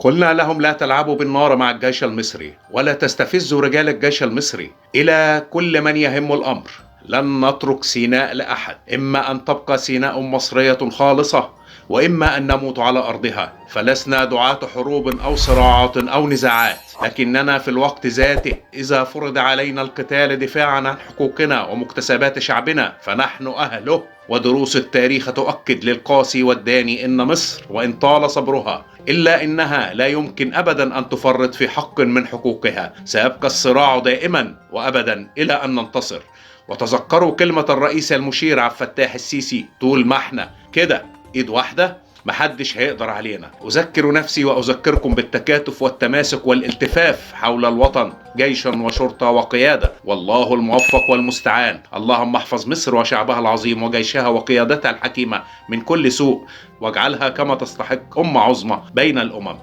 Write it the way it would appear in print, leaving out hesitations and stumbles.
قلنا لهم لا تلعبوا بالنار مع الجيش المصري ولا تستفزوا رجال الجيش المصري. إلى كل من يهم الأمر: لن نترك سيناء لأحد، إما أن تبقى سيناء مصرية خالصة وإما أن نموت على أرضها. فلسنا دعاة حروب أو صراعات أو نزاعات، لكننا في الوقت ذاته إذا فرض علينا القتال دفاعا عن حقوقنا ومكتسبات شعبنا فنحن أهله. ودروس التاريخ تؤكد للقاسي والداني إن مصر وإن طال صبرها إلا إنها لا يمكن أبدا أن تفرط في حق من حقوقها. سيبقى الصراع دائما وأبدا إلى أن ننتصر. وتذكروا كلمة الرئيس المشير عبد الفتاح السيسي: طول ما احنا كده ايد واحدة محدش هيقدر علينا. أذكر نفسي وأذكركم بالتكاتف والتماسك والالتفاف حول الوطن، جيشا وشرطة وقيادة، والله الموفق والمستعان. اللهم احفظ مصر وشعبها العظيم وجيشها وقيادتها الحكيمة من كل سوء، واجعلها كما تستحق أمة عظمى بين الأمم.